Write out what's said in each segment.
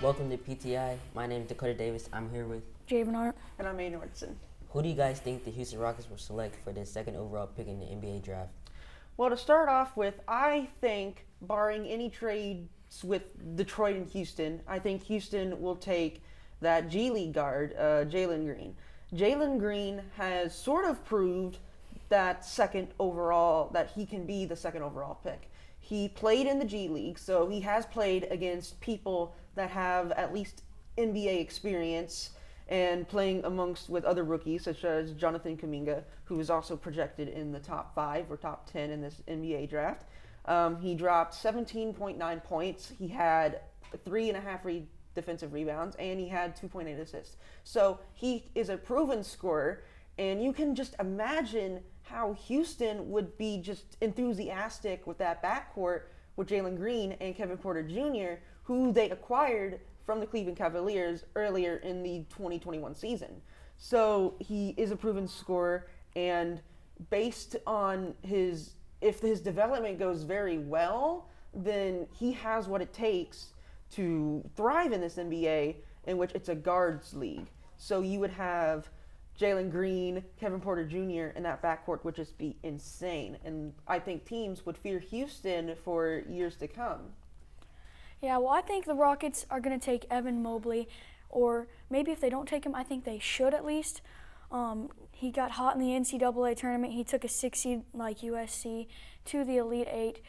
Welcome to PTI. My name is Dakota Davis. I'm here with Javen. And I'm Ayden. Who do you guys think the Houston Rockets will select for their second overall pick in the NBA draft? Well, to start off with, I think, barring any trades with Detroit and Houston, I think Houston will take that G League guard, Jalen Green. Jalen Green has sort of proved that he can be the second overall pick. He played in the G League, so he has played against people that have at least NBA experience and playing with other rookies such as Jonathan Kuminga, who is also projected in the top 5 or top 10 in this NBA draft. He dropped 17.9 points. He had 3.5 defensive rebounds, and he had 2.8 assists. So he is a proven scorer, and you can just imagine how Houston would be just enthusiastic with that backcourt with Jalen Green and Kevin Porter Jr., who they acquired from the Cleveland Cavaliers earlier in the 2021 season. So he is a proven scorer, and based on if his development goes very well, then he has what it takes to thrive in this NBA, in which it's a guards league. So you would have Jalen Green, Kevin Porter Jr. in that backcourt would just be insane. And I think teams would fear Houston for years to come. Yeah, well, I think the Rockets are going to take Evan Mobley, or maybe if they don't take him, I think they should at least. He got hot in the NCAA tournament. He took a 6 seed like USC to the Elite Eight.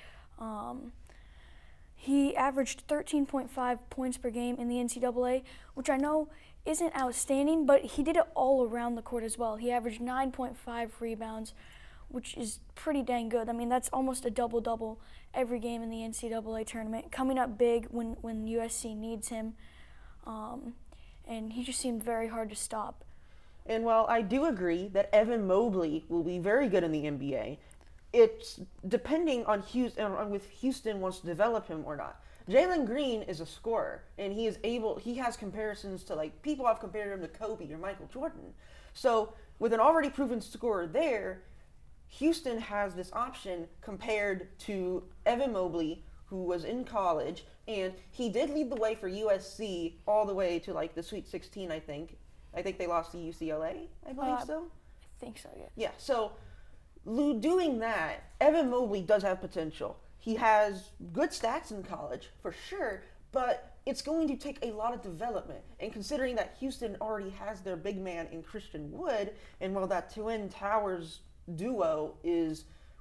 He averaged 13.5 points per game in the NCAA, which I know isn't outstanding, but he did it all around the court as well. He averaged 9.5 rebounds, which is pretty dang good. I mean, that's almost a double-double every game in the NCAA tournament, coming up big when USC needs him. And he just seemed very hard to stop. And while I do agree that Evan Mobley will be very good in the NBA, it's depending on if Houston wants to develop him or not. Jalen Green is a scorer, and he has comparisons to, people have compared him to Kobe or Michael Jordan. So with an already proven scorer there, Houston has this option compared to Evan Mobley, who was in college, and he did lead the way for USC all the way to the Sweet 16, I think. I think they lost to UCLA, I believe so. I think so, yeah. Yeah, so doing that, Evan Mobley does have potential. He has good stats in college, for sure, but it's going to take a lot of development. And considering that Houston already has their big man in Christian Wood, and while that Twin Towers duo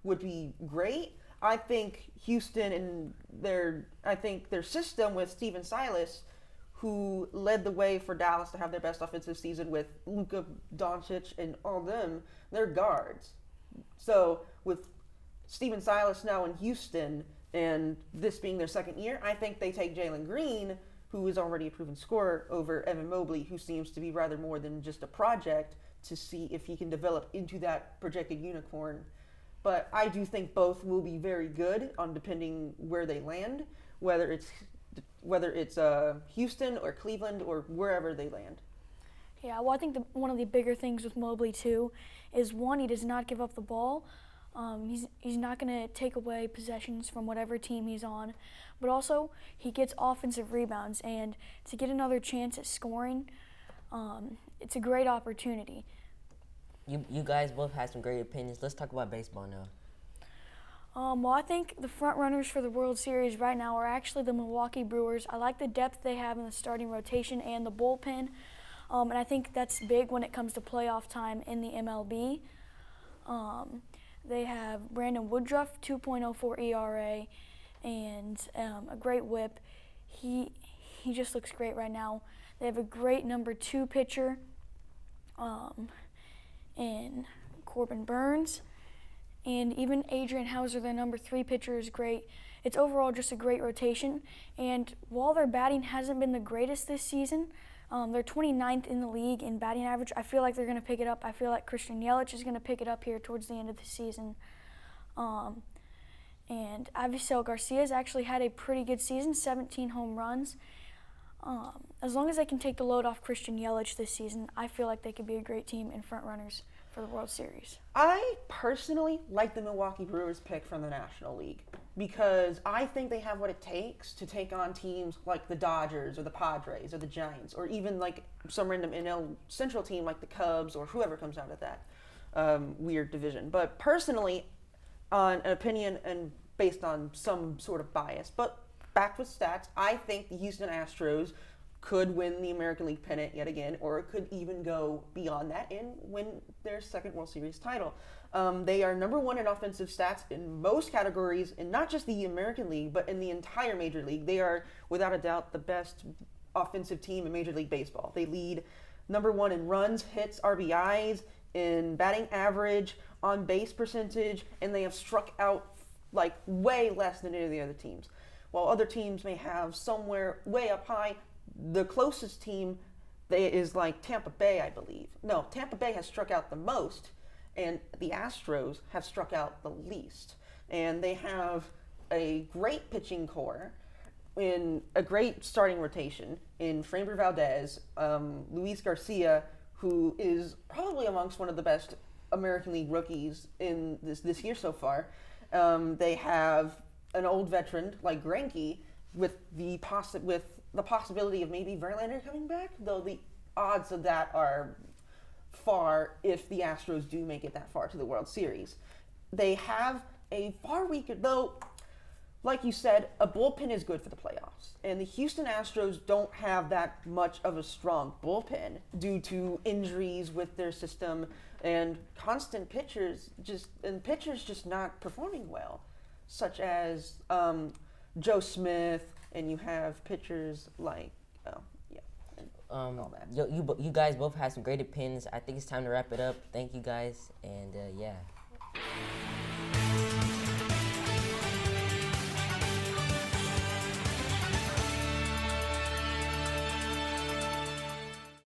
would be great, I think Houston and their system with Steven Silas, who led the way for Dallas to have their best offensive season with Luka Doncic and all them, they're guards. So with Steven Silas now in Houston, and this being their second year, I think they take Jalen Green, who is already a proven scorer, over Evan Mobley, who seems to be rather more than just a project, to see if he can develop into that projected unicorn. But I do think both will be very good on depending where they land, whether it's Houston or Cleveland or wherever they land. Yeah, well, I think one of the bigger things with Mobley, too, is one, he does not give up the ball. He's not going to take away possessions from whatever team he's on, but also he gets offensive rebounds, and to get another chance at scoring, it's a great opportunity. You guys both had some great opinions. Let's talk about baseball now. Well, I think the front runners for the World Series right now are actually the Milwaukee Brewers. I like the depth they have in the starting rotation and the bullpen, and I think that's big when it comes to playoff time in the MLB. They have Brandon Woodruff, 2.04 ERA, and a great whip. He just looks great right now. They have a great number 2 pitcher in Corbin Burns, and even Adrian Hauser, their number 3 pitcher, is great. It's overall just a great rotation, and while their batting hasn't been the greatest this season, they're 29th in the league in batting average. I feel like they're going to pick it up. I feel like Christian Yelich is going to pick it up here towards the end of the season. And Avisel Garcia's actually had a pretty good season, 17 home runs. As long as they can take the load off Christian Yelich this season, I feel like they could be a great team and front runners for the World Series. I personally like the Milwaukee Brewers pick from the National League. because I think they have what it takes to take on teams like the Dodgers or the Padres or the Giants, or even like some random NL Central team like the Cubs or whoever comes out of that weird division. But personally, on an opinion and based on some sort of bias, but backed with stats, I think the Houston Astros could win the American League pennant yet again, or it could even go beyond that and win their second World Series title. They are number one in offensive stats in most categories, and not just the American League, but in the entire Major League. They are, without a doubt, the best offensive team in Major League Baseball. They lead number one in runs, hits, RBIs, in batting average, on base percentage, and they have struck out like way less than any of the other teams. While other teams may have somewhere way up high, the closest team is like Tampa Bay, I believe. No, Tampa Bay has struck out the most, and the Astros have struck out the least. And they have a great pitching core, in a great starting rotation in Framber Valdez, Luis Garcia, who is probably amongst one of the best American League rookies in this year so far. They have an old veteran like Greinke with the possibility of maybe Verlander coming back, though the odds of that are far if the Astros do make it that far to the World Series. They have a far weaker, though, like you said, a bullpen is good for the playoffs. And the Houston Astros don't have that much of a strong bullpen due to injuries with their system and constant pitchers just not performing well, such as Joe Smith, and you have pitchers like, all that. You guys both had some great opinions. I think it's time to wrap it up. Thank you guys, and yeah.